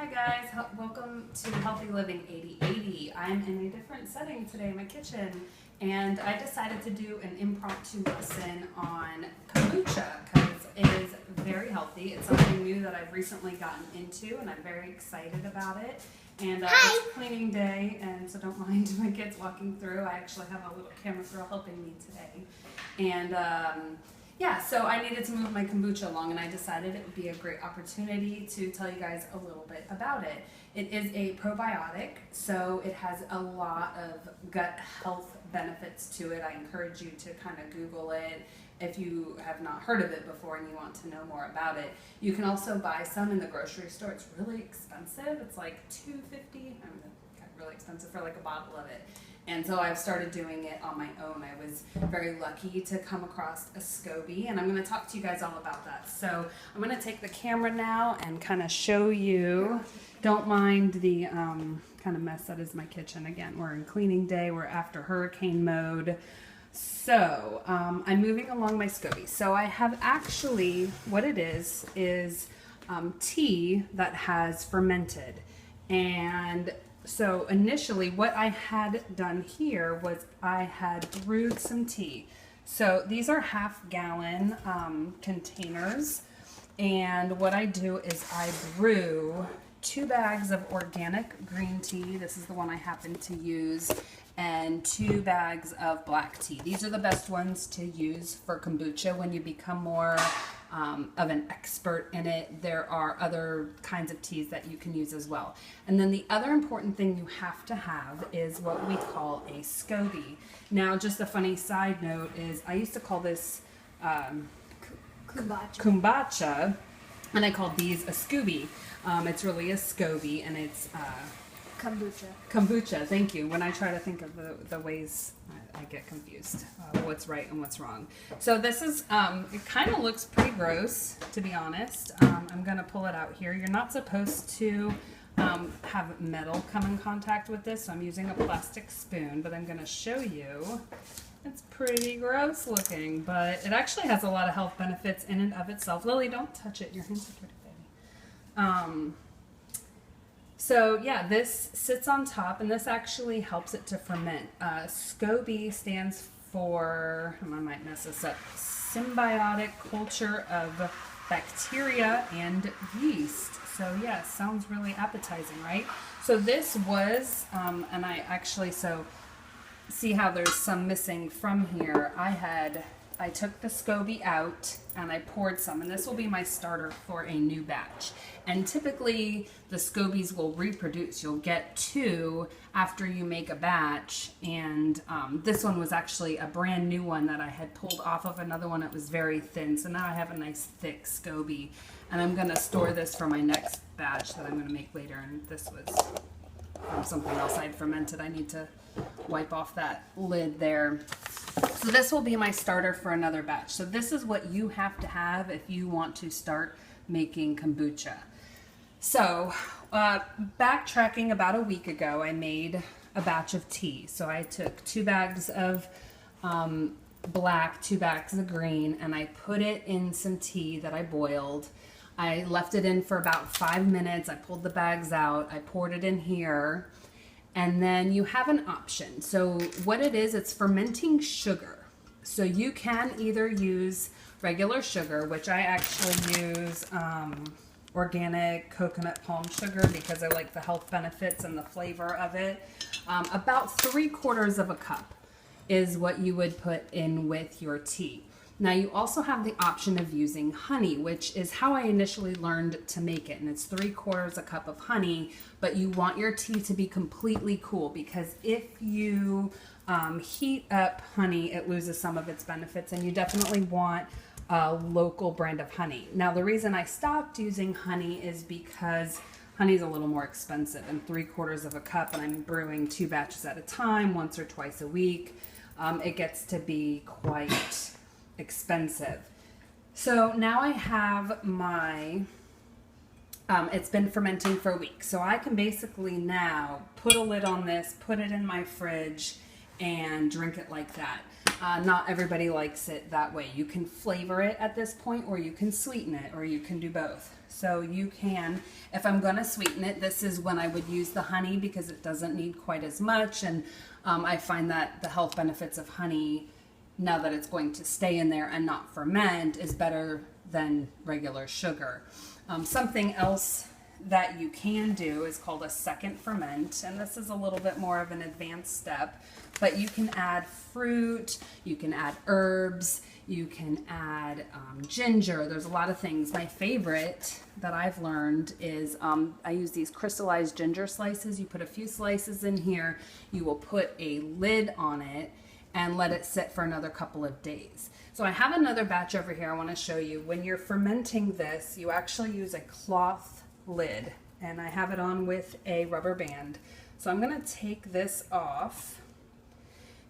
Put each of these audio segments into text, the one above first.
Hi guys, welcome to Healthy Living 80/80. I'm in a different setting today in my kitchen, and I decided to do an impromptu lesson on kombucha because it is very healthy. It's something new that I've recently gotten into, and I'm very excited about it. And it's cleaning day, and so don't mind my kids walking through. I actually have a little camera girl helping me today. And yeah, so I needed to move my kombucha along, and I decided it would be a great opportunity to tell you guys a little bit about it. It is a probiotic, so it has a lot of gut health benefits to it. I encourage you to kind of Google it if you have not heard of it before and you want to know more about it. You can also buy some in the grocery store. It's really expensive. It's like $2.50. I mean, really expensive for like a bottle of it. And so I've started doing it on my own. I was very lucky to come across a SCOBY, and I'm going to talk to you guys all about that. So I'm going to take the camera now and kind of show you. Don't mind the kind of mess that is my kitchen. Again, we're in cleaning day. We're after hurricane mode. So I'm moving along my SCOBY. So I have actually, what it is tea that has fermented. And so initially what I had done here was I had brewed some tea. So these are half-gallon containers, and what I do is I brew 2 bags of organic green tea. This is the one I happen to use, and 2 bags of black tea. These are the best ones to use for kombucha when you become more of an expert in it. There are other kinds of teas that you can use as well. And then the other important thing you have to have is what we call a SCOBY. Now, just a funny side note is I used to call this Kombucha, and I called these a SCOBY. It's really a SCOBY, and it's Kombucha, thank you. When I try to think of the ways, I get confused what's right and what's wrong. So this is, it kind of looks pretty gross, to be honest. I'm going to pull it out here. You're not supposed to have metal come in contact with this, so I'm using a plastic spoon, but I'm going to show you. It's pretty gross looking, but it actually has a lot of health benefits in and of itself. Lily, don't touch it. Your hands are dirty, baby. So yeah, this sits on top, and this actually helps it to ferment. SCOBY stands for, I might mess this up, symbiotic culture of bacteria and yeast. So yeah, sounds really appetizing, right? So this was, and I actually, so see how there's some missing from here. I took the SCOBY out and I poured some, and this will be my starter for a new batch. And typically the SCOBYs will reproduce. You'll get 2 after you make a batch, and this one was actually a brand new one that I had pulled off of another one that was very thin. So now I have a nice thick SCOBY, and I'm gonna store this for my next batch that I'm gonna make later. And this was from something else I'd fermented. I need to wipe off that lid there. So this will be my starter for another batch. So this is what you have to have if you want to start making kombucha. So backtracking about a week ago, I made a batch of tea. So I took 2 bags of black, 2 bags of green, and I put it in some tea that I boiled. I left it in for about 5 minutes. I pulled the bags out. I poured it in here. And then you have an option. So what it is, it's fermenting sugar. So you can either use regular sugar, which I actually use organic coconut palm sugar because I like the health benefits and the flavor of it. About 3/4 of a cup is what you would put in with your tea. Now you also have the option of using honey, which is how I initially learned to make it. And it's 3/4 a cup of honey, but you want your tea to be completely cool, because if you heat up honey, it loses some of its benefits, and you definitely want a local brand of honey. Now the reason I stopped using honey is because honey is a little more expensive, and 3/4 of a cup, and I'm brewing 2 batches at a time, once or twice a week, it gets to be quite expensive. So now I have my, it's been fermenting for a week. So I can basically now put a lid on this, put it in my fridge, and drink it like that. Not everybody likes it that way. You can flavor it at this point, or you can sweeten it, or you can do both. So you can, if I'm going to sweeten it, this is when I would use the honey because it doesn't need quite as much. And I find that the health benefits of honey, now that it's going to stay in there and not ferment, is better than regular sugar. Something else that you can do is called a second ferment, and this is a little bit more of an advanced step, but you can add fruit, you can add herbs, you can add ginger. There's a lot of things. My favorite that I've learned is I use these crystallized ginger slices. You put a few slices in here, you will put a lid on it and let it sit for another couple of days. So I have another batch over here I want to show you. When you're fermenting this, you actually use a cloth lid, and I have it on with a rubber band. So I'm going to take this off.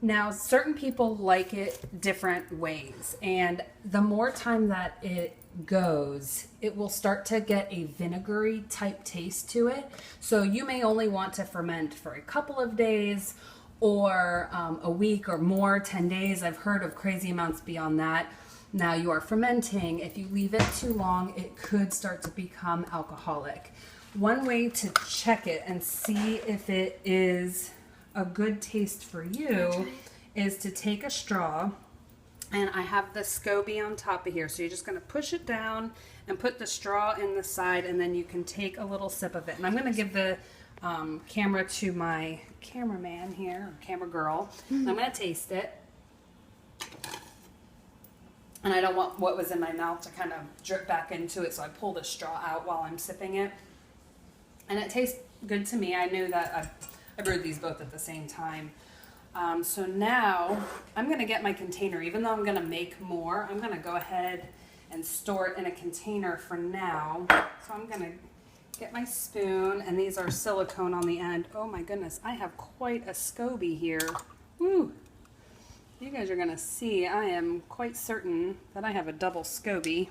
Now, certain people like it different ways, and the more time that it goes, it will start to get a vinegary type taste to it. So you may only want to ferment for a couple of days, or a week or more, 10 days. I've heard of crazy amounts beyond that. Now you are fermenting. If you leave it too long, it could start to become alcoholic. One way to check it and see if it is a good taste for you is to take a straw, and I have the SCOBY on top of here. So you're just going to push it down and put the straw in the side, and then you can take a little sip of it. And I'm going to give the camera to my cameraman here, or camera girl. I'm going to taste it. And I don't want what was in my mouth to kind of drip back into it, so I pull the straw out while I'm sipping it. And it tastes good to me. I knew that I brewed these both at the same time. So now I'm going to get my container. Even though I'm going to make more, I'm going to go ahead and store it in a container for now. So I'm going to get my spoon, and these are silicone on the end. Oh my goodness, I have quite a SCOBY here. Woo! You guys are going to see I am quite certain that I have a double SCOBY.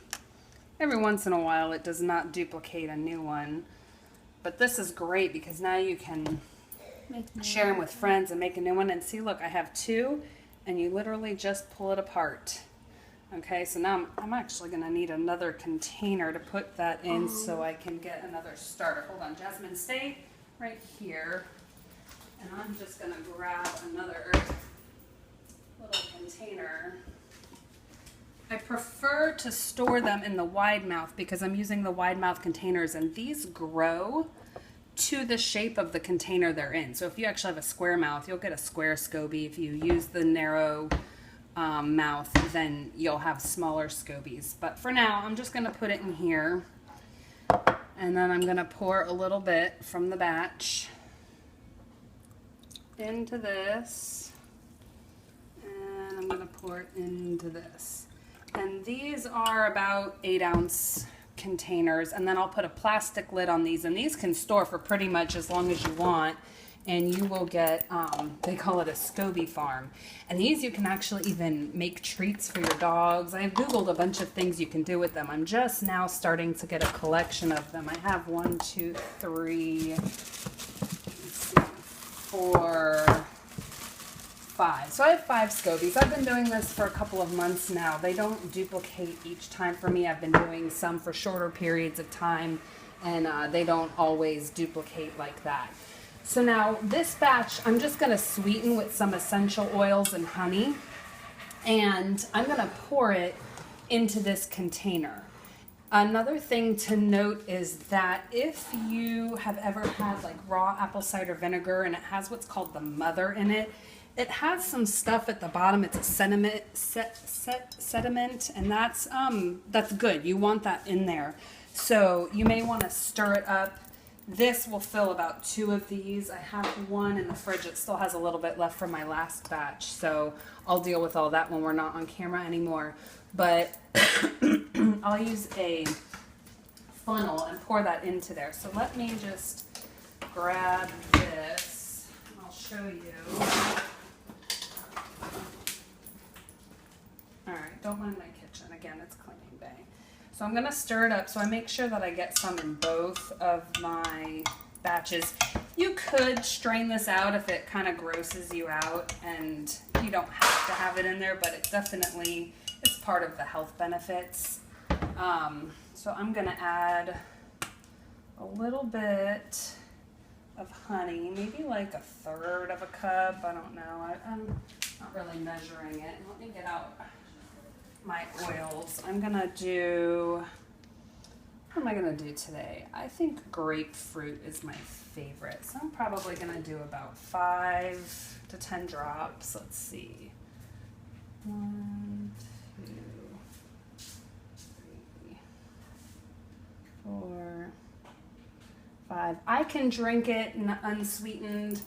Every once in a while it does not duplicate a new one. But this is great because now you can share them with friends and make a new one. And see, look, I have two, and you literally just pull it apart. Okay, so now I'm actually going to need another container to put that in so I can get another starter. Hold on, Jasmine, stay right here. And I'm just going to grab another little container. I prefer to store them in the wide mouth because I'm using the wide mouth containers, and these grow to the shape of the container they're in. So if you actually have a square mouth, you'll get a square SCOBY. If you use the narrow mouth, then you'll have smaller SCOBYs. But for now, I'm just going to put it in here, and then I'm going to pour a little bit from the batch into this, and I'm going to pour it into this. And these are about 8-ounce containers, and then I'll put a plastic lid on these, and these can store for pretty much as long as you want, and you will get, they call it a SCOBY farm. And these you can actually even make treats for your dogs. I've Googled a bunch of things you can do with them. I'm just now starting to get a collection of them. I have 1, 2, 3, 4, 5. So I have 5 SCOBYs. I've been doing this for a couple of months now. They don't duplicate each time for me. I've been doing some for shorter periods of time, and they don't always duplicate like that. So now this batch, I'm just going to sweeten with some essential oils and honey, and I'm going to pour it into this container. Another thing to note is that if you have ever had like raw apple cider vinegar and it has what's called the mother in it, it has some stuff at the bottom. It's a sediment, and that's good. You want that in there. So you may want to stir it up. This will fill about 2 of these. I have one in the fridge. It still has a little bit left from my last batch, so I'll deal with all that when we're not on camera anymore. But I'll use a funnel and pour that into there. So let me just grab this. I'll show you. All right, don't mind my kitchen. Again, it's cleaning day. So I'm going to stir it up so I make sure that I get some in both of my batches. You could strain this out if it kind of grosses you out, and you don't have to have it in there, but it definitely, it's part of the health benefits. So I'm gonna add a little bit of honey, maybe like 1/3 of a cup. I don't know. I'm not really measuring it. Let me get out my oils. I'm gonna do, what am I gonna do today? I think grapefruit is my favorite. So I'm probably gonna do about 5 to 10 drops. Let's see. 1, 2, 3, 4, 5. I can drink it unsweetened.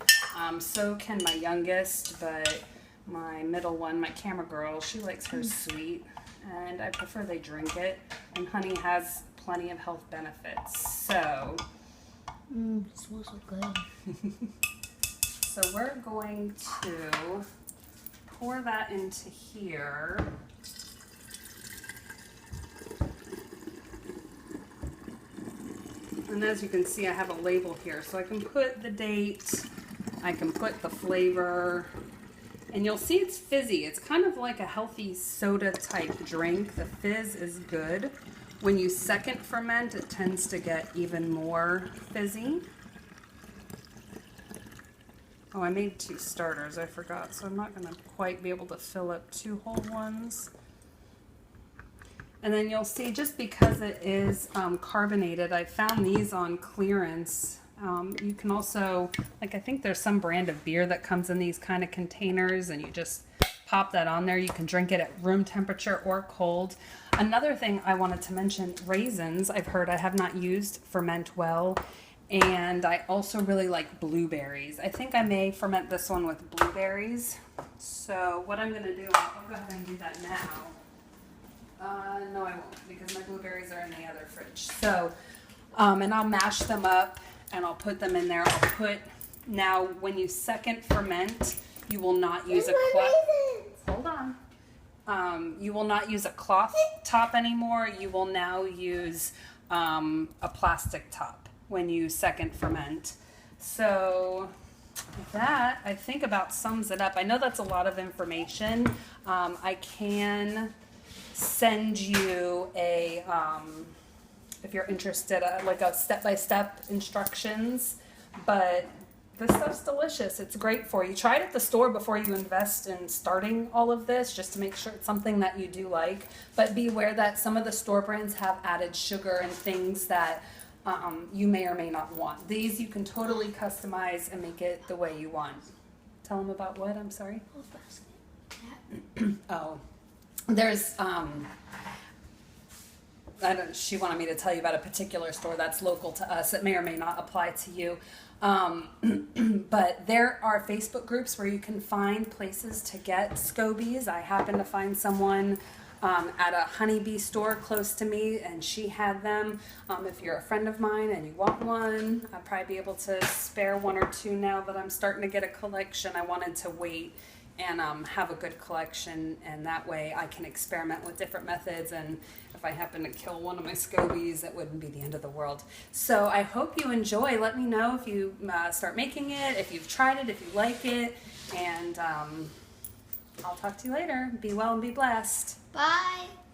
So can my youngest, but my middle one, my camera girl, she likes hers sweet, and I prefer they drink it. And honey has plenty of health benefits. So, it smells so good. so we're going to pour that into here. And as you can see, I have a label here, so I can put the date, I can put the flavor, and you'll see it's fizzy. It's kind of like a healthy soda type drink. The fizz is good. When you second ferment, it tends to get even more fizzy. Oh, I made 2 starters, I forgot, so I'm not gonna quite be able to fill up 2 whole ones. And then you'll see, just because it is carbonated, I found these on clearance. You can also, like, I think there's some brand of beer that comes in these kind of containers, and you just pop that on there. You can drink it at room temperature or cold. Another thing I wanted to mention, raisins, I've heard, I have not used, ferment well. And I also really like blueberries. I think I may ferment this one with blueberries. So what I'm gonna do, I'll go ahead and do that now. No, I won't, because my blueberries are in the other fridge. So, and I'll mash them up and I'll put them in there. I'll put, now when you second ferment, you will not use a cloth. Hold on. You will not use a cloth top anymore. You will now use a plastic top when you second ferment. So that, I think, about sums it up. I know that's a lot of information. I can send you a, if you're interested, like a step-by-step instructions, but this stuff's delicious. It's great for you. Try it at the store before you invest in starting all of this, just to make sure it's something that you do like. But be aware that some of the store brands have added sugar and things that you may or may not want. These you can totally customize and make it the way you want. Tell them about what? I'm sorry? Oh. There's, she wanted me to tell you about a particular store that's local to us. It may or may not apply to you. But there are Facebook groups where you can find places to get scobies. I happened to find someone at a honeybee store close to me, and she had them. If you're a friend of mine and you want one, I'd probably be able to spare 1 or 2 now that I'm starting to get a collection. I wanted to wait and have a good collection, and that way I can experiment with different methods, and if I happen to kill one of my scobies, it wouldn't be the end of the world. So I hope you enjoy. Let me know if you start making it, if you've tried it, if you like it, and I'll talk to you later. Be well and be blessed. Bye.